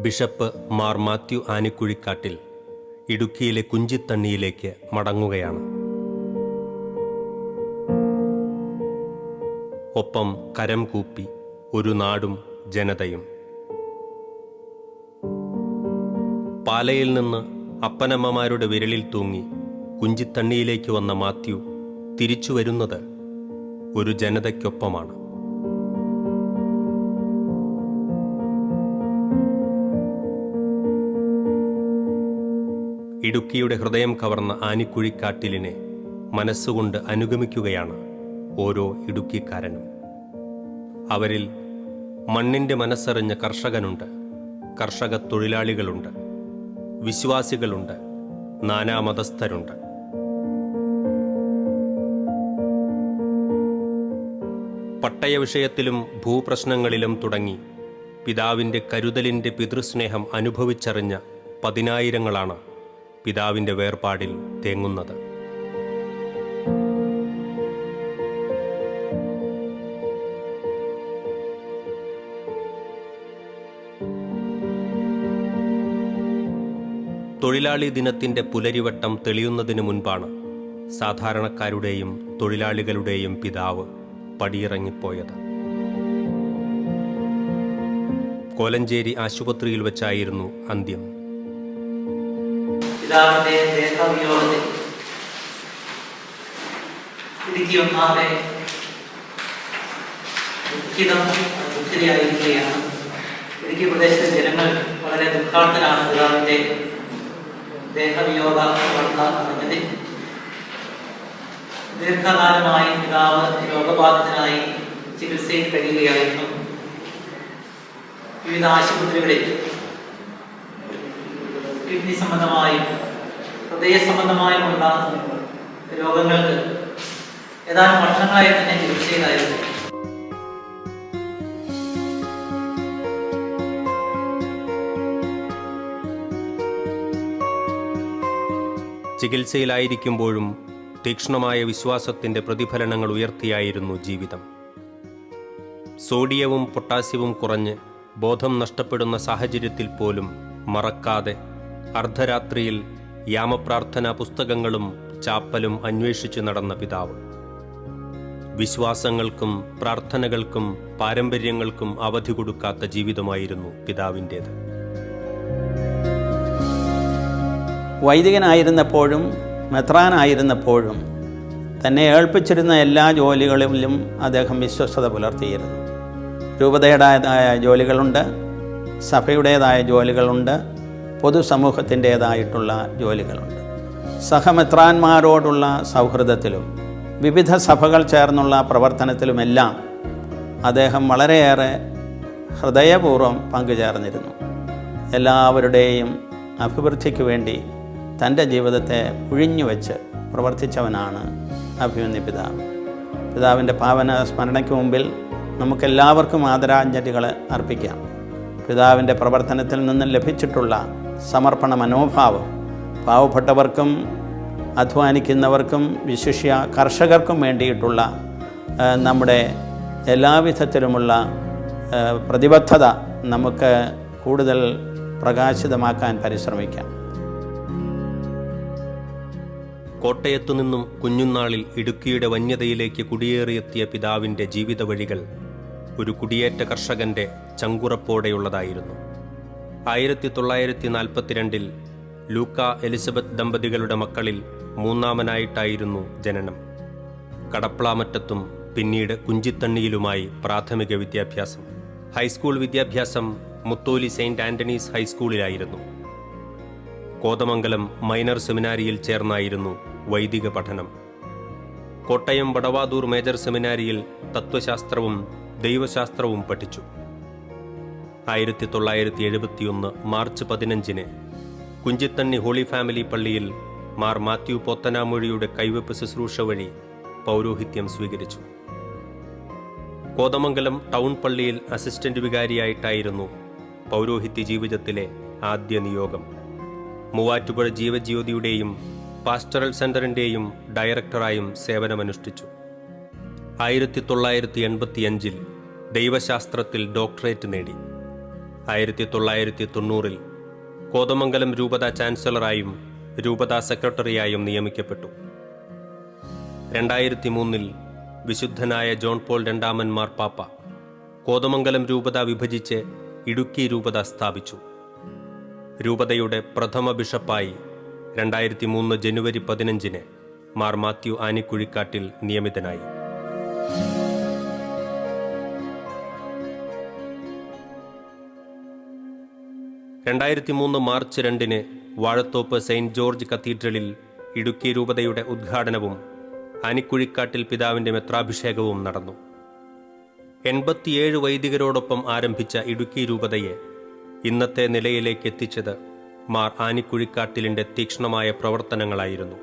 Bishop Mar Mathew Anikuzhikattil ഇടുക്കിയിലെ കുഞ്ചിത്തണ്ണിയിലേക്ക് മടങ്ങുകയാണ്. ഒപ്പം കരം കൂപ്പി ഒരു നാടും ജനതയും. പാലയിൽ നിന്ന് അപ്പനമ്മമാരുടെ വിരലിൽ തൂങ്ങി കുഞ്ചിത്തണ്ണിയിലേക്ക് വന്ന മാത്യു തിരിച്ചു വരുന്നത് ഒരു ജനതയ്ക്കൊപ്പമാണ്. ഇടുക്കിയുടെ ഹൃദയം കവർന്ന ആനിക്കുഴിക്കാട്ടിലിനെ മനസ്സുകൊണ്ട് അനുഗമിക്കുകയാണ് ഓരോ ഇടുക്കിക്കാരനും. അവരിൽ മണ്ണിൻ്റെ മനസ്സറിഞ്ഞ കർഷകനുണ്ട്, കർഷക തൊഴിലാളികളുണ്ട്, വിശ്വാസികളുണ്ട്, നാനാമതസ്ഥരുണ്ട്. പട്ടയ വിഷയത്തിലും ഭൂപ്രശ്നങ്ങളിലും തുടങ്ങി പിതാവിൻ്റെ കരുതലിൻ്റെ പിതൃസ്നേഹം അനുഭവിച്ചറിഞ്ഞ പതിനായിരങ്ങളാണ് പിതാവിൻ്റെ വേർപാടിൽ തേങ്ങുന്നത്. തൊഴിലാളി ദിനത്തിൻ്റെ പുലരിവട്ടം തെളിയുന്നതിന് മുൻപാണ് സാധാരണക്കാരുടെയും തൊഴിലാളികളുടെയും പിതാവ് പടിയിറങ്ങിപ്പോയത്. കോലഞ്ചേരി ആശുപത്രിയിൽ വെച്ചായിരുന്നു അന്ത്യം. പിതാവിന്റെ ദേഹവിയോഗത്തിൽ ഇടുക്കി ഒന്നാമെ ദുഃഖിതയായിരിക്കുകയാണ്. ഇടുക്കി പ്രദേശത്തെ ജനങ്ങൾ വളരെ ദുഃഖാർത്ഥരാണ് പിതാവിന്റെ ദേഹവിയോഗ വാർത്ത അറിഞ്ഞതിൽ. ദീർഘകാലമായി പിതാവ് രോഗബാധിതനായി ചികിത്സയിൽ കഴിയുകയായിരുന്നു. വിവിധ ആശുപത്രികളിൽ കിഡ്നി സംബന്ധമായും ഹൃദയ സംബന്ധമായുമുള്ള രോഗങ്ങൾക്ക് ഏതാനും വർഷങ്ങളായി തന്നെ ചികിത്സയിലായിരുന്നു. ചികിത്സയിലായിരിക്കുമ്പോഴും തീക്ഷ്ണമായ വിശ്വാസത്തിൻ്റെ പ്രതിഫലനങ്ങൾ ഉയർത്തിയായിരുന്നു ജീവിതം. സോഡിയവും പൊട്ടാസ്യവും കുറഞ്ഞ് ബോധം നഷ്ടപ്പെടുന്ന സാഹചര്യത്തിൽ പോലും മറക്കാതെ അർദ്ധരാത്രിയിൽ യാമപ്രാർത്ഥനാ പുസ്തകങ്ങളും ചാപ്പലും അന്വേഷിച്ച് നടന്ന പിതാവ്. വിശ്വാസങ്ങൾക്കും പ്രാർത്ഥനകൾക്കും പാരമ്പര്യങ്ങൾക്കും അവധി കൊടുക്കാത്ത ജീവിതമായിരുന്നു പിതാവിൻ്റേത്. വൈദികനായിരുന്നപ്പോഴും മെത്രാനായിരുന്നപ്പോഴും തന്നെ ഏൽപ്പിച്ചിരുന്ന എല്ലാ ജോലികളിലും അദ്ദേഹം വിശ്വസ്തത പുലർത്തിയിരുന്നു. രൂപതയുടേതായ ജോലികളുണ്ട്, സഭയുടേതായ ജോലികളുണ്ട്, പൊതുസമൂഹത്തിൻ്റേതായിട്ടുള്ള ജോലികളുണ്ട്. സഹമെത്രാന്മാരോടുള്ള സൗഹൃദത്തിലും വിവിധ സഭകൾ ചേർന്നുള്ള പ്രവർത്തനത്തിലുമെല്ലാം അദ്ദേഹം വളരെയേറെ ഹൃദയപൂർവ്വം പങ്കുചേർന്നിരുന്നു. എല്ലാവരുടെയും അഭിവൃദ്ധിക്ക് വേണ്ടി തൻ്റെ ജീവിതത്തെ ഉഴിഞ്ഞുവെച്ച് പ്രവർത്തിച്ചവനാണ് അഭിമന്യ പിതാവ്. പിതാവിൻ്റെ പാവന സ്മരണയ്ക്ക് മുമ്പിൽ നമുക്കെല്ലാവർക്കും ആദരാഞ്ജലികൾ അർപ്പിക്കാം. പിതാവിൻ്റെ പ്രവർത്തനത്തിൽ നിന്ന് ലഭിച്ചിട്ടുള്ള സമർപ്പണ മനോഭാവം പാവപ്പെട്ടവർക്കും അധ്വാനിക്കുന്നവർക്കും വിശിഷ്യ കർഷകർക്കും വേണ്ടിയിട്ടുള്ള നമ്മുടെ എല്ലാവിധത്തിലുമുള്ള പ്രതിബദ്ധത നമുക്ക് കൂടുതൽ പ്രകാശിതമാക്കാൻ പരിശ്രമിക്കാം. കോട്ടയത്തു നിന്നും കുഞ്ഞുനാളിൽ ഇടുക്കിയുടെ വന്യതയിലേക്ക് കുടിയേറിയെത്തിയ പിതാവിൻ്റെ ജീവിത വഴികൾ ഒരു കുടിയേറ്റ കർഷകൻ്റെ ചങ്കുറപ്പോടെയുള്ളതായിരുന്നു. 1942 ലൂക്ക എലിസബത്ത് ദമ്പതികളുടെ മക്കളിൽ മൂന്നാമനായിട്ടായിരുന്നു ജനനം. കടപ്ലാമറ്റത്തും പിന്നീട് കുഞ്ചിത്തണ്ണിയിലുമായി പ്രാഥമിക വിദ്യാഭ്യാസം. ഹൈസ്കൂൾ വിദ്യാഭ്യാസം മുത്തോലി സെയിൻറ്റ് ആൻ്റണീസ് ഹൈസ്കൂളിലായിരുന്നു. കോതമംഗലം മൈനർ സെമിനാരിയിൽ ചേർന്നായിരുന്നു വൈദിക പഠനം. കോട്ടയം വടവാതൂർ മേജർ സെമിനാരിയിൽ തത്വശാസ്ത്രവും ദൈവശാസ്ത്രവും പഠിച്ചു. 1971 മാർച്ച് 15 കുഞ്ചിത്തണ്ണി ഹോളി ഫാമിലി പള്ളിയിൽ മാർ മാത്യു പോത്തനാമൊഴിയുടെ കൈവെപ്പ് ശുശ്രൂഷ വഴി പൗരോഹിത്യം സ്വീകരിച്ചു. കോതമംഗലം ടൗൺ പള്ളിയിൽ അസിസ്റ്റന്റ് വികാരിയായിട്ടായിരുന്നു പൗരോഹിത്യ ജീവിതത്തിലെ ആദ്യ നിയോഗം. മൂവാറ്റുപുഴ ജീവജ്യോതിയുടെയും പാസ്റ്ററൽ സെന്ററിൻ്റെയും ഡയറക്ടറായും സേവനമനുഷ്ഠിച്ചു. 1985 ദൈവശാസ്ത്രത്തിൽ ഡോക്ടറേറ്റ് നേടി. 1990 കോതമംഗലം രൂപത ചാൻസലറായും രൂപത സെക്രട്ടറിയായും നിയമിക്കപ്പെട്ടു. 2003 വിശുദ്ധനായ ജോൺ പോൾ രണ്ടാമൻ മാർപ്പാപ്പ കോതമംഗലം രൂപത വിഭജിച്ച് ഇടുക്കി രൂപത സ്ഥാപിച്ചു. രൂപതയുടെ പ്രഥമ ബിഷപ്പായി 2003 ജനുവരി 15 മാർ മാത്യു ആനിക്കുഴിക്കാട്ടിൽ നിയമിതനായി. മാർച്ച് 2 വാഴത്തോപ്പ് സെയിന്റ് ജോർജ് കത്തീഡ്രലിൽ ഇടുക്കി രൂപതയുടെ ഉദ്ഘാടനവും ആനിക്കുഴിക്കാട്ടിൽ പിതാവിന്റെ മെത്രാഭിഷേകവും നടന്നു. 87 വൈദികരോടൊപ്പം ആരംഭിച്ച ഇടുക്കി രൂപതയെ ഇന്നത്തെ നിലയിലേക്ക് എത്തിച്ചത് മാർ ആനിക്കുഴിക്കാട്ടിലിന്റെ തീക്ഷ്ണമായ പ്രവർത്തനങ്ങളായിരുന്നു.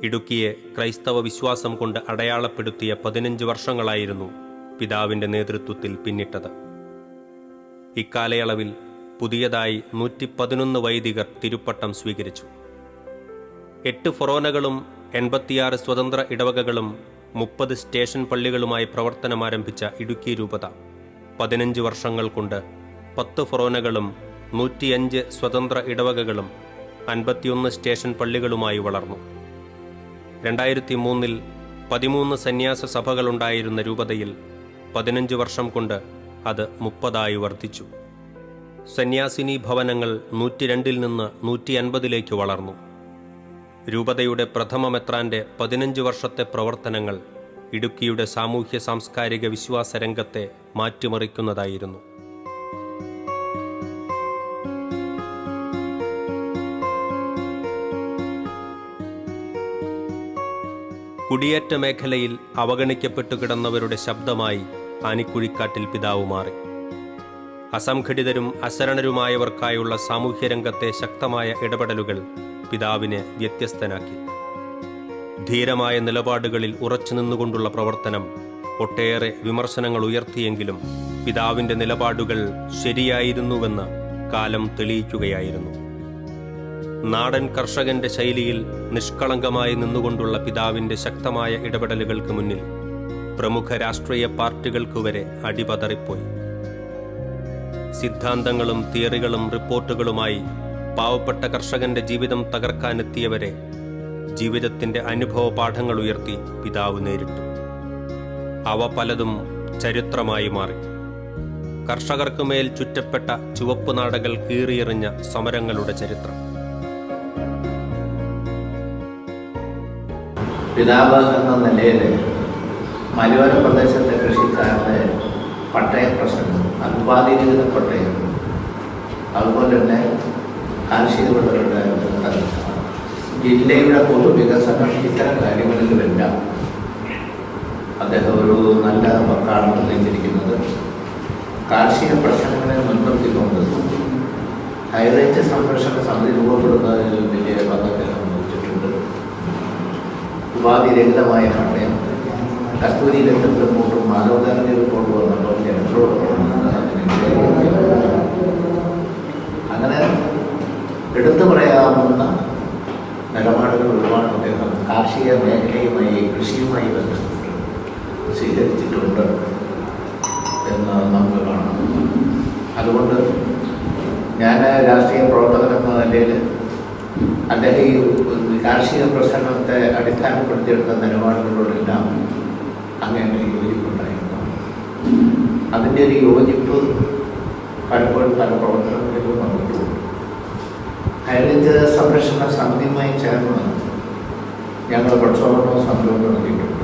ഇടുക്കിയെ ക്രൈസ്തവ വിശ്വാസം കൊണ്ട് അടയാളപ്പെടുത്തിയ 15 വർഷങ്ങളായിരുന്നു പിതാവിന്റെ നേതൃത്വത്തിൽ പിന്നിട്ടത്. ഇക്കാലയളവിൽ പുതിയതായി 111 വൈദികർ തിരുപ്പട്ടം സ്വീകരിച്ചു. 8 ഫൊറോനകളും 86 സ്വതന്ത്ര ഇടവകകളും 30 സ്റ്റേഷൻ പള്ളികളുമായി പ്രവർത്തനമാരംഭിച്ച ഇടുക്കി രൂപത 15 വർഷങ്ങൾ കൊണ്ട് 10 ഫൊറോനകളും 105 സ്വതന്ത്ര ഇടവകകളും 51 സ്റ്റേഷൻ പള്ളികളുമായി വളർന്നു. 2003 13 സന്യാസ സഭകളുണ്ടായിരുന്ന രൂപതയിൽ 15 വർഷം കൊണ്ട് അത് 30 വർദ്ധിച്ചു. സന്യാസിനി ഭവനങ്ങൾ 102 നിന്ന് 150 വളർന്നു. രൂപതയുടെ പ്രഥമ മെത്രാന്റെ 15 വർഷത്തെ പ്രവർത്തനങ്ങൾ ഇടുക്കിയുടെ സാമൂഹ്യ സാംസ്കാരിക വിശ്വാസ രംഗത്തെ മാറ്റിമറിക്കുന്നതായിരുന്നു. കുടിയേറ്റ മേഖലയിൽ അവഗണിക്കപ്പെട്ടു കിടന്നവരുടെ ശബ്ദമായി ആനിക്കുഴിക്കാട്ടിൽ പിതാവ് മാറി. അസംഘടിതരും അശരണരുമായവർക്കായുള്ള സാമൂഹ്യരംഗത്തെ ശക്തമായ ഇടപെടലുകൾ പിതാവിനെ വ്യത്യസ്തനാക്കി. ധീരമായ നിലപാടുകളിൽ ഉറച്ചു നിന്നുകൊണ്ടുള്ള പ്രവർത്തനം ഒട്ടേറെ വിമർശനങ്ങൾ ഉയർത്തിയെങ്കിലും പിതാവിന്റെ നിലപാടുകൾ ശരിയായിരുന്നുവെന്ന് കാലം തെളിയിക്കുകയായിരുന്നു. നാടൻ കർഷകന്റെ ശൈലിയിൽ നിഷ്കളങ്കമായി നിന്നുകൊണ്ടുള്ള പിതാവിന്റെ ശക്തമായ ഇടപെടലുകൾക്ക് മുന്നിൽ പ്രമുഖ രാഷ്ട്രീയ പാർട്ടികൾക്കു വരെ അടിപതറിപ്പോയി. സിദ്ധാന്തങ്ങളും തിയറികളും റിപ്പോർട്ടുകളുമായി പാവപ്പെട്ട കർഷകന്റെ ജീവിതം തകർക്കാനെത്തിയവരെ ജീവിതത്തിന്റെ അനുഭവ പാഠങ്ങൾ ഉയർത്തി പിതാവ് നേരിട്ടു. അവ പലതും ചരിത്രമായി മാറി. കർഷകർക്കുമേൽ ചുറ്റപ്പെട്ട ചുവപ്പ് നാടകൾ കീറിയെറിഞ്ഞ സമരങ്ങളുടെ ചരിത്രം. പിതാവ് എന്ന നിലയിൽ മലയോര പ്രദേശത്തെ കൃഷിക്കാരുടെ പട്ടയ പ്രശ്നം, അൽപാതിരിക്കുന്ന പട്ടയം, അതുപോലെ തന്നെ കാർഷിക വിളകളുടെ ജില്ലയുടെ പൊതുവികസനം, ഇത്തരം കാര്യങ്ങളിലുമെല്ലാം അദ്ദേഹം ഒരു നല്ല വക്കാണ് തെളിയിച്ചിരിക്കുന്നത്. കാർഷിക പ്രശ്നങ്ങളെ മുൻനിർത്തിക്കൊണ്ട് ഹൈറേഞ്ച് സംരക്ഷണ സമിതി രൂപപ്പെടുന്നതിൽ വലിയ പങ്കത്തിൽ വഹിച്ചിട്ടുണ്ട്. ഉപാധിരഹിതമായ പട്ടയം, കസ്തൂരി രംഗത്ത് റിപ്പോർട്ടും മാനവകാരുണ്യ റിപ്പോർട്ട് വന്നപ്പോൾ ജനങ്ങളോട് അങ്ങനെ എടുത്തു പറയാവുന്ന നിലപാടുകൾ ഒരുപാട് അദ്ദേഹം കാർഷിക മേഖലയുമായി, കൃഷിയുമായി ബന്ധപ്പെട്ട് സ്വീകരിച്ചിട്ടുണ്ട് എന്ന് നമുക്ക് കാണാം. അതുകൊണ്ട് ഞാൻ രാഷ്ട്രീയ പ്രവർത്തകൻ എന്ന നിലയിൽ അദ്ദേഹം ഈ കാർഷിക പ്രശ്നത്തെ അടിസ്ഥാനപ്പെടുത്തിയെടുത്ത നിലപാടുകളോടെല്ലാം അങ്ങനെ യോജിപ്പുണ്ടായിരുന്നു. അതിൻ്റെ ഒരു യോജിപ്പ് പലപ്പോഴും പല പ്രവർത്തനങ്ങളിലും വന്നിട്ടുണ്ട്. ഹൈറേഞ്ച് സംരക്ഷണ സമിതിയുമായി ചേർന്ന് ഞങ്ങൾ പ്രക്ഷോഭണവും സമരവും നടത്തിയിട്ടുണ്ട്.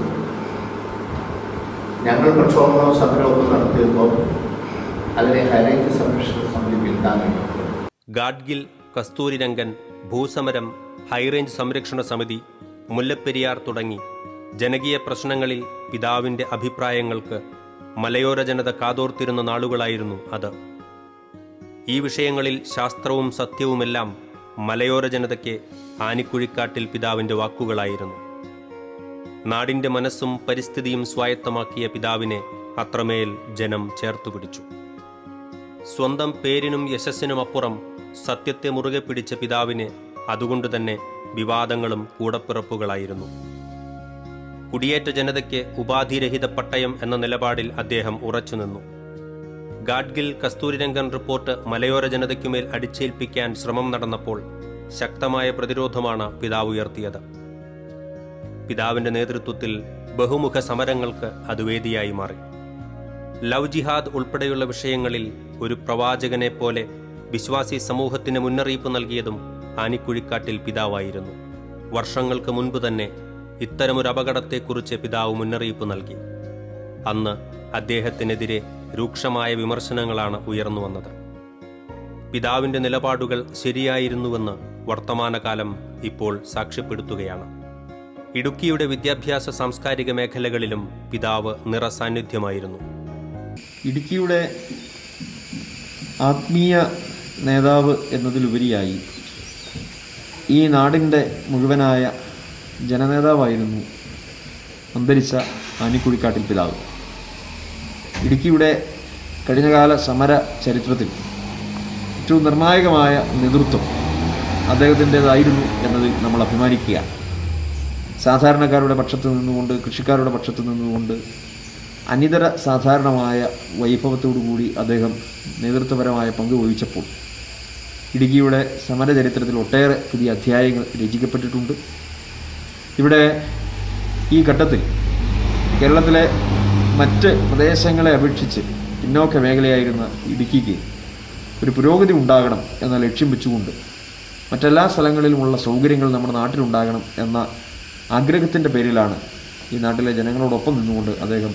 ഞങ്ങൾ പ്രക്ഷോഭണവും സമരവും നടത്തിയപ്പോൾ അതിനെ ഹൈറേഞ്ച് സംരക്ഷണ സമിതി പിന്താങ്ങിയിട്ടുണ്ട്. ഗാഡ്ഗിൽ, കസ്തൂരിരംഗൻ, ഭൂസമരം, ഹൈറേഞ്ച് സംരക്ഷണ സമിതി, മുല്ലപ്പെരിയാർ തുടങ്ങി ജനകീയ പ്രശ്നങ്ങളിൽ പിതാവിന്റെ അഭിപ്രായങ്ങൾക്ക് മലയോര ജനത കാതോർത്തിരുന്ന നാളുകളായിരുന്നു അത്. ഈ വിഷയങ്ങളിൽ ശാസ്ത്രവും സത്യവുമെല്ലാം മലയോര ജനതയ്ക്ക് ആനിക്കുഴിക്കാട്ടിൽ പിതാവിന്റെ വാക്കുകളായിരുന്നു. നാടിന്റെ മനസ്സും പരിസ്ഥിതിയും സ്വായത്തമാക്കിയ പിതാവിനെ അത്രമേൽ ജനം ചേർത്തുപിടിച്ചു. സ്വന്തം പേരിനും യശസ്സിനുമപ്പുറം സത്യത്തെ മുറുകെ പിടിച്ച പിതാവിന് അതുകൊണ്ടുതന്നെ വിവാദങ്ങളും കൂടപ്പിറപ്പുകളായിരുന്നു. കുടിയേറ്റ ജനതയ്ക്ക് ഉപാധിരഹിത പട്ടയം എന്ന നിലപാടിൽ അദ്ദേഹം ഉറച്ചുനിന്നു. ഗാഡ്ഗിൽ കസ്തൂരിരംഗൻ റിപ്പോർട്ട് മലയോര ജനതയ്ക്കുമേൽ അടിച്ചേൽപ്പിക്കാൻ ശ്രമം നടന്നപ്പോൾ ശക്തമായ പ്രതിരോധമാണ് പിതാവ് ഉയർത്തിയത്. പിതാവിന്റെ നേതൃത്വത്തിൽ ബഹുമുഖ സമരങ്ങൾക്ക് അത് വേദിയായി മാറി. ലവ് ജിഹാദ് ഉൾപ്പെടെയുള്ള വിഷയങ്ങളിൽ ഒരു പ്രവാചകനെ പോലെ വിശ്വാസി സമൂഹത്തിന് മുന്നറിയിപ്പ് നൽകിയതും ആനിക്കുഴിക്കാട്ടിൽ പിതാവായിരുന്നു. വർഷങ്ങൾക്ക് മുൻപ് തന്നെ ഇത്തരമൊരു അപകടത്തെക്കുറിച്ച് പിതാവ് മുന്നറിയിപ്പ് നൽകി. അന്ന് അദ്ദേഹത്തിനെതിരെ രൂക്ഷമായ വിമർശനങ്ങളാണ് ഉയർന്നു വന്നത്. പിതാവിന്റെ നിലപാടുകൾ ശരിയായിരുന്നുവെന്ന് വർത്തമാനകാലം ഇപ്പോൾ സാക്ഷ്യപ്പെടുത്തുകയാണ്. ഇടുക്കിയുടെ വിദ്യാഭ്യാസ സാംസ്കാരിക മേഖലകളിലും പിതാവ് നിറസാന്നിധ്യമായിരുന്നു. ഇടുക്കിയുടെ ആത്മീയ നേതാവ് എന്നതിലുപരിയായി ഈ നാടിൻ്റെ മുഴുവനായ ജനനേതാവായിരുന്നു അന്തരിച്ച ആനിക്കുഴിക്കാട്ടിൽ പിതാവ്. ഇടുക്കിയുടെ കഴിഞ്ഞകാല സമര ചരിത്രത്തിൽ ഏറ്റവും നിർണായകമായ നേതൃത്വം അദ്ദേഹത്തിൻ്റേതായിരുന്നു എന്നതിൽ നമ്മൾ അഭിമാനിക്കുകയാണ്. സാധാരണക്കാരുടെ പക്ഷത്ത് നിന്നുകൊണ്ട്, കൃഷിക്കാരുടെ പക്ഷത്ത് നിന്നുകൊണ്ട് അനിതര സാധാരണമായ വൈഭവത്തോടു കൂടി അദ്ദേഹം നേതൃത്വപരമായ പങ്ക് വഹിച്ചപ്പോൾ ഇടുക്കിയുടെ സമരചരിത്രത്തിൽ ഒട്ടേറെ പുതിയ അധ്യായങ്ങൾ രചിക്കപ്പെട്ടിട്ടുണ്ട്. ഇവിടെ ഈ ഘട്ടത്തിൽ കേരളത്തിലെ മറ്റ് പ്രദേശങ്ങളെ അപേക്ഷിച്ച് പിന്നോക്ക മേഖലയായിരുന്ന ഇടുക്കിക്ക് ഒരു പുരോഗതി ഉണ്ടാകണം എന്ന ലക്ഷ്യം വെച്ചുകൊണ്ട് മറ്റെല്ലാ സ്ഥലങ്ങളിലുമുള്ള സൗകര്യങ്ങൾ നമ്മുടെ നാട്ടിലുണ്ടാകണം എന്ന ആഗ്രഹത്തിൻ്റെ പേരിലാണ് ഈ നാട്ടിലെ ജനങ്ങളോടൊപ്പം നിന്നുകൊണ്ട് അദ്ദേഹം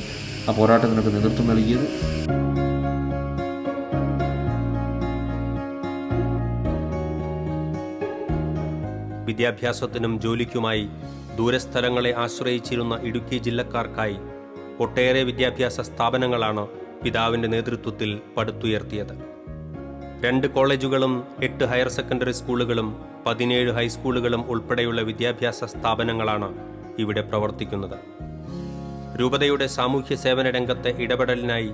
ആ പോരാട്ടത്തിനൊക്കെ നേതൃത്വം നൽകിയത്. വിദ്യാഭ്യാസത്തിനും ജോലിക്കുമായി ദൂരസ്ഥലങ്ങളെ ആശ്രയിച്ചിരുന്ന ഇടുക്കി ജില്ലക്കാർക്കായി ഒട്ടേറെ വിദ്യാഭ്യാസ സ്ഥാപനങ്ങളാണ് പിതാവിന്റെ നേതൃത്വത്തിൽ പടുത്തുയർത്തിയത്. 2 കോളേജുകളും 8 ഹയർ സെക്കൻഡറി സ്കൂളുകളും 17 ഹൈസ്കൂളുകളും ഉൾപ്പെടെയുള്ള വിദ്യാഭ്യാസ സ്ഥാപനങ്ങളാണ് ഇവിടെ പ്രവർത്തിക്കുന്നത്. രൂപതയുടെ സാമൂഹ്യ സേവന രംഗത്തെ ഇടപെടലിനായി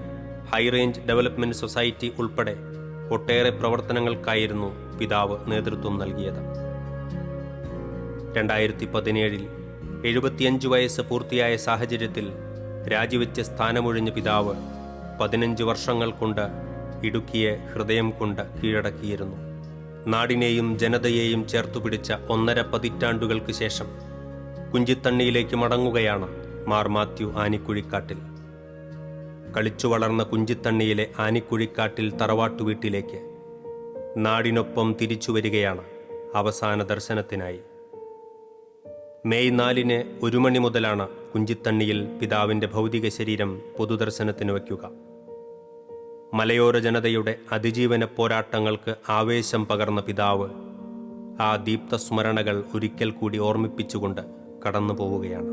ഹൈറേഞ്ച് ഡെവലപ്മെന്റ് സൊസൈറ്റി ഉൾപ്പെടെ ഒട്ടേറെ പ്രവർത്തനങ്ങൾക്കായിരുന്നു പിതാവ് നേതൃത്വം നൽകിയത്. 2017 75 വയസ്സ് പൂർത്തിയായ സാഹചര്യത്തിൽ രാജിവെച്ച സ്ഥാനമൊഴിഞ്ഞ പിതാവ് 15 വർഷങ്ങൾ കൊണ്ട് ഇടുക്കിയെ ഹൃദയം കൊണ്ട് കീഴടക്കിയിരുന്നു. നാടിനെയും ജനതയെയും ചേർത്തുപിടിച്ച 1.5 പതിറ്റാണ്ടുകൾക്ക് ശേഷം കുഞ്ചിത്തണ്ണിയിലേക്ക് മടങ്ങുകയാണ് മാർ മാത്യു ആനിക്കുഴിക്കാട്ടിൽ. കളിച്ചു വളർന്ന കുഞ്ചിത്തണ്ണിയിലെ ആനിക്കുഴിക്കാട്ടിൽ തറവാട്ടുവീട്ടിലേക്ക് നാടിനൊപ്പം തിരിച്ചുവരികയാണ് അവസാന ദർശനത്തിനായി. മെയ് 4 1 മണി മുതലാണ് കുഞ്ചിത്തണ്ണിയിൽ പിതാവിന്റെ ഭൗതിക ശരീരം പൊതുദർശനത്തിന് വയ്ക്കുക. മലയോര ജനതയുടെ അതിജീവന പോരാട്ടങ്ങൾക്ക് ആവേശം പകർന്ന പിതാവ് ആ ദീപ്തസ്മരണകൾ ഒരിക്കൽ കൂടി ഓർമ്മിപ്പിച്ചുകൊണ്ട് കടന്നു പോവുകയാണ്.